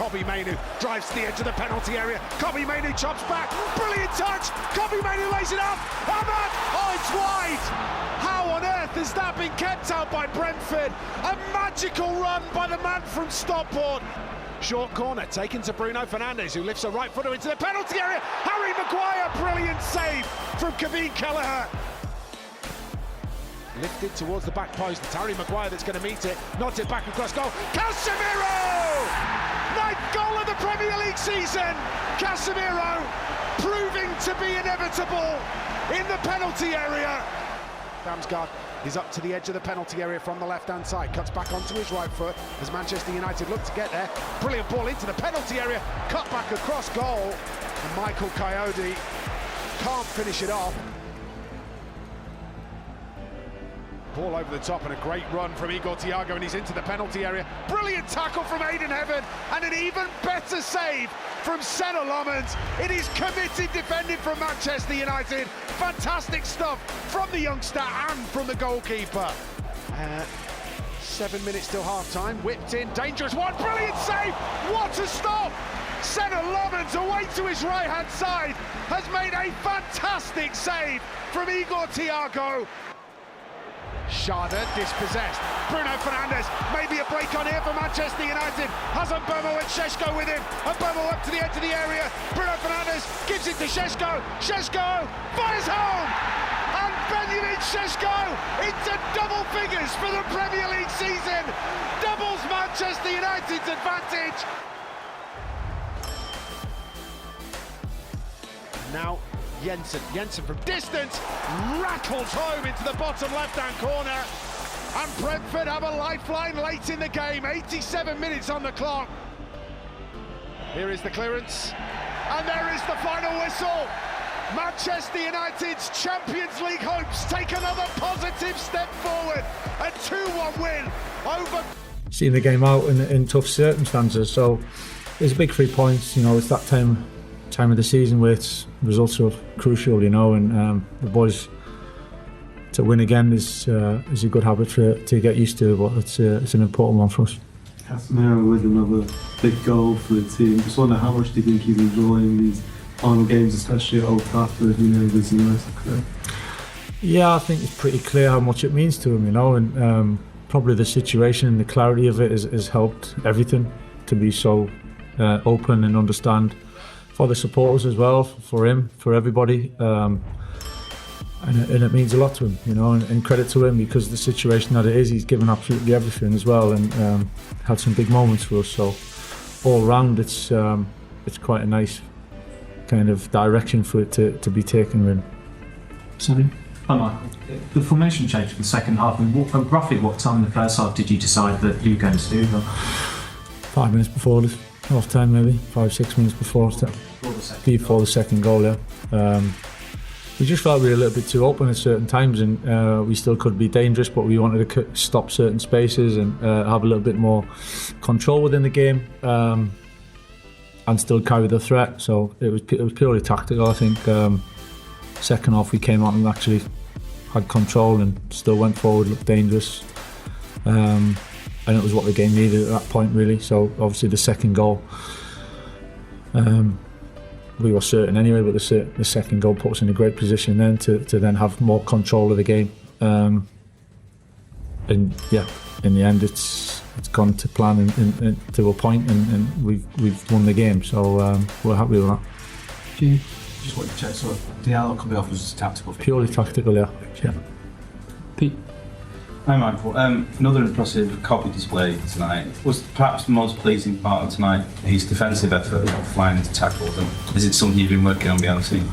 Kobbie Mainoo drives to the edge of the penalty area. Kobbie Mainoo chops back. Brilliant touch. Kobbie Mainoo lays it up. Ahmad! Oh, it's wide. How on earth has that been kept out by Brentford? A magical run by the man from Stockport. Short corner taken to Bruno Fernandes, who lifts a right footer into the penalty area. Harry Maguire, brilliant save from Kevin Kelleher. Lifted towards the back post. It's Harry Maguire that's going to meet it. Nods it back across goal. Casemiro! Ninth goal of the Premier League season. Casemiro proving to be inevitable in the penalty area. Damsgaard is up to the edge of the penalty area from the left-hand side. Cuts back onto his right foot as Manchester United look to get there. Brilliant ball into the penalty area. Cut back across goal. And Michael Coyote can't finish it off. Ball over the top and a great run from Igor Thiago, and he's into the penalty area. Brilliant tackle from Aidan Heaven, and an even better save from Senna Lomans. It is committed defending from Manchester United. Fantastic stuff from the youngster and from the goalkeeper. 7 minutes till half-time, whipped in, dangerous one, brilliant save! What a stop! Senna Lomans away to his right-hand side has made a fantastic save from Igor Thiago. Schade dispossessed. Bruno Fernandes, maybe a break on here for Manchester United. Has Mbeumo and Šeško with him. Mbeumo up to the edge of the area. Bruno Fernandes gives it to Šeško. Šeško fires home. And Benjamin Šeško into double figures for the Premier League season. Doubles Manchester United's advantage. Now Jensen from distance rattles home into the bottom left-hand corner, and Brentford have a lifeline late in the game. 87 minutes on the clock. Here is the clearance, and there is the final whistle. Manchester United's Champions League hopes take another positive step forward. A 2-1 win over. Seeing the game out in tough circumstances, so it's a big 3 points. You know, it's that time of the season where results are crucial, you know, and the boys to win again is a good habit to get used to, but it's an important one for us. Casemiro with another big goal for the team. Just wonder how much do you think he's enjoying these final games, especially at Old Trafford, you know, his United career? Yeah, I think it's pretty clear how much it means to him, you know, and probably the situation and the clarity of it has helped everything to be so open and understand. For the supporters as well, for him, for everybody, and it means a lot to him, you know, and credit to him because the situation that it is, he's given absolutely everything as well, and had some big moments for us. So all round, it's quite a nice kind of direction for it to be taken with. Sorry. Hi Michael. The formation change for the second half, and roughly what time in the first half did you decide that you were going to do that? 5 minutes before the half time, maybe 5-6 minutes before the second goal. Yeah, we just felt we were a little bit too open at certain times, and we still could be dangerous, but we wanted to stop certain spaces and have a little bit more control within the game, and still carry the threat. So it was purely tactical. I think second half we came out and actually had control and still went forward, looked dangerous. And it was what the game needed at that point, really. So obviously the second goal, we were certain anyway, but the second goal put us in a great position then to then have more control of the game. And yeah, in the end, it's gone to plan and to a point, and we've won the game. So we're happy with that. Do you just want to check? So the outcome of was tactical. Purely tactical, yeah. Pete. Hi Michael, another impressive Kobbie display tonight. Was perhaps the most pleasing part of tonight his defensive effort, flying into tackles, and is it something you've been working on behind the scenes?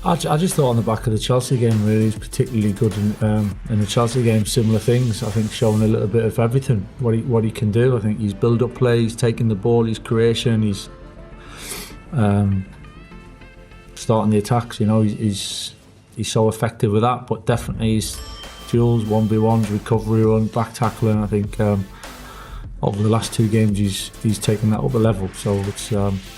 I just thought on the back of the Chelsea game really he's particularly good in the Chelsea game. Similar things, I think, showing a little bit of everything what he can do. I think he's build-up play, he's taking the ball, his creation, he's starting the attacks. You know, he's so effective with that, but definitely he's duels, 1v1s, recovery run, back tackling. I think over the last 2 games he's taken that up a level. So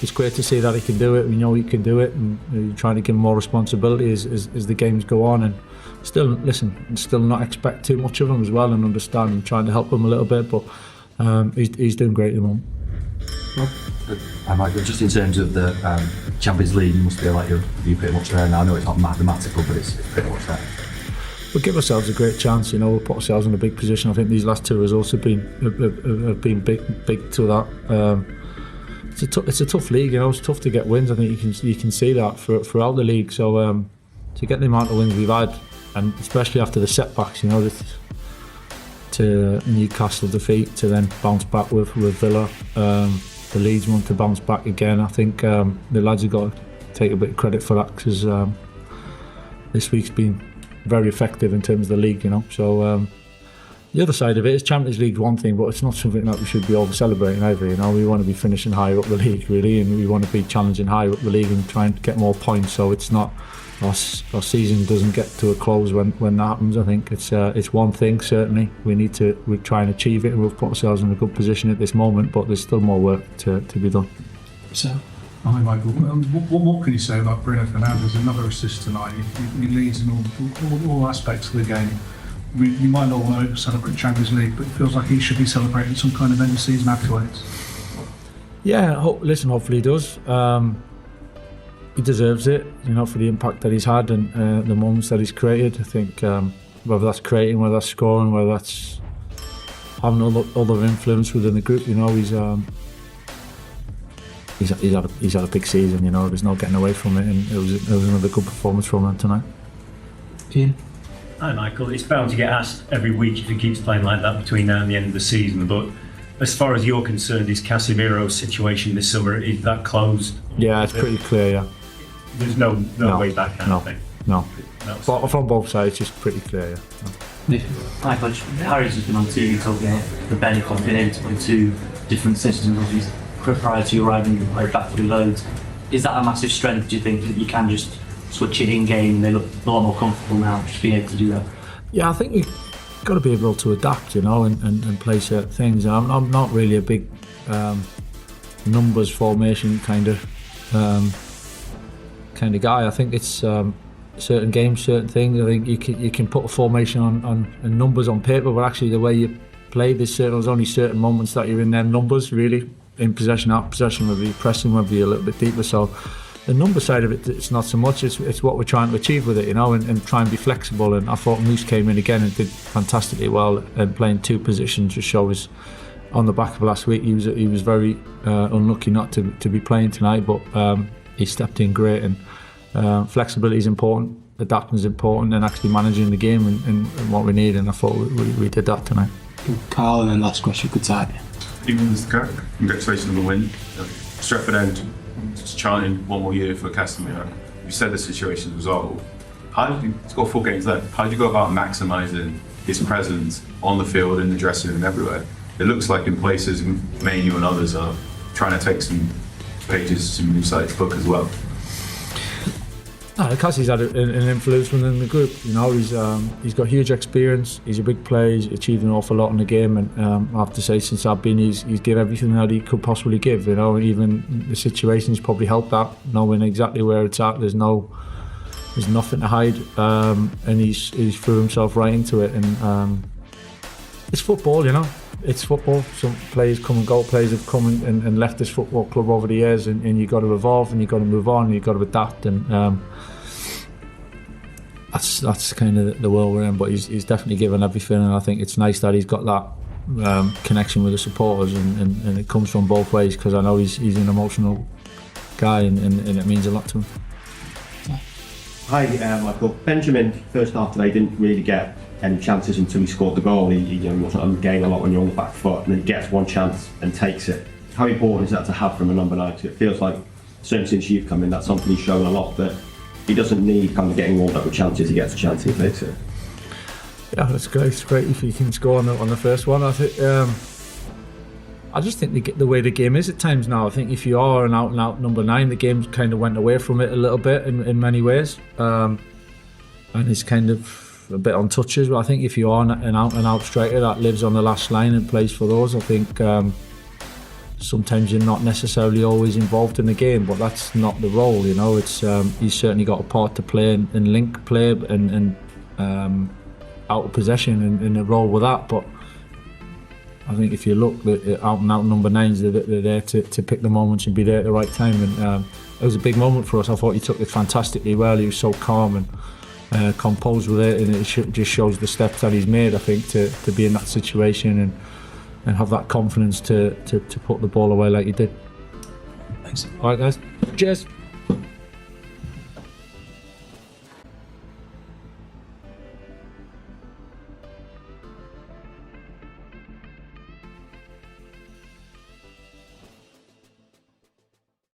it's great to see that he can do it. We know he can do it, and you're trying to give him more responsibility as the games go on. And still not expect too much of him as well, and understand and trying to help him a little bit. But he's doing great at the moment. Michael, just in terms of the Champions League, you must feel like you're pretty much there now. I know it's not mathematical, but it's pretty much there. We'll give ourselves a great chance, we'll put ourselves in a big position. I think these last two results have been big to that. It's a tough league, it's tough to get wins. I think you can see that throughout the league. So to get the amount of wins we've had, and especially after the setbacks, to Newcastle defeat, to then bounce back with Villa, the Leeds one to bounce back again. I think the lads have got to take a bit of credit for that, because this week's been very effective in terms of the league, So the other side of it is Champions League's one thing, but it's not something that we should be over celebrating either. We want to be finishing higher up the league, really, and we want to be challenging higher up the league and trying to get more points. So it's not our season doesn't get to a close when that happens. I think it's one thing, certainly we try and achieve it, and we've put ourselves in a good position at this moment, but there's still more work to be done. So, hi Michael. What can you say about Bruno Fernandes? Another assist tonight. He leads in all aspects of the game. You might not want to celebrate Champions League, but it feels like he should be celebrating some kind of end of season accolades. Yeah, hopefully he does. He deserves it, for the impact that he's had and the moments that he's created. I think whether that's creating, whether that's scoring, whether that's having other influence within the group, he's had a big season. There's no getting away from it, and it was another good performance from him tonight. Ian? Hi Michael, it's bound to get asked every week if he keeps playing like that between now and the end of the season, but as far as you're concerned, is Casemiro's situation this summer, is that closed? Yeah, it's pretty clear, yeah. There's no way back, kind of thing? No. But from both sides, it's just pretty clear, yeah. Hi Coach, Harry's just been on TV talking about the benefit of being able to play two different systems. Obviously, prior to you arriving, you played back through loads. Is that a massive strength, do you think, that you can just switch it in game and they look a lot more comfortable now, just being able to do that? Yeah, I think you've got to be able to adapt, and play certain things. I'm not really a big numbers formation kind of guy. I think it's certain games, certain things. I think you can put a formation on and numbers on paper, but actually the way you play, there's only certain moments that you're in them numbers, really, in possession, out of possession, whether you're pressing, whether you're a little bit deeper. So the number side of it, it's not so much. It's what we're trying to achieve with it, and try and be flexible. And I thought Moose came in again and did fantastically well, and playing two positions just shows. On the back of last week, he was very unlucky not to be playing tonight, but he stepped in great. And flexibility is important, adapting is important, and actually managing the game and what we need. And I thought we did that tonight. Carl, and then last question, good time. England's congratulations on the win. Stretford End just chanting one more year for Casemiro. You said the situation's resolved. He's got 4 games left. How do you go about maximising his presence on the field, in the dressing room, everywhere? It looks like in places, Manu and others are trying to take some pages from Newside's book as well. Because he's had an influence within the group. He's got huge experience. He's a big player. He's achieved an awful lot in the game, and I have to say, since I've been, he's given everything that he could possibly give. Even the situation's probably helped that, knowing exactly where it's at. There's nothing to hide, and he's threw himself right into it. And it's football, It's football. Some players come and go. Players have come and left this football club over the years, and you've got to evolve, and you've got to move on, and you've got to adapt, and that's kind of the world we're in. But he's definitely given everything, and I think it's nice that he's got that connection with the supporters, and it comes from both ways, because I know he's an emotional guy, and it means a lot to him. Hi, Michael. Benjamin, first half today, didn't really get any chances until he scored the goal. He wasn't on the game a lot when you're on the back foot, and then he gets one chance and takes it. How important is that to have from a number 9? It feels like, certainly since you've come in, that's something he's shown a lot, that he doesn't need kind of getting warmed up with chances. He gets a chance and he takes it. Yeah, that's great. It's great if he can score on the first one. I just think the way the game is at times now, I think if you are an out-and-out number 9, the game kind of went away from it a little bit in many ways, and it's kind of a bit on touches. But I think if you are an out-and-out striker that lives on the last line and plays for those, I think sometimes you're not necessarily always involved in the game, but that's not the role. It's he's certainly got a part to play in link play and out of possession and in a role with that, but I think if you look, the out and out number 9s, they're there to pick the moments and be there at the right time. And it was a big moment for us. I thought he took it fantastically well. He was so calm and composed with it, and it just shows the steps that he's made, I think, to be in that situation and have that confidence to put the ball away like he did. Thanks. All right, guys. Cheers.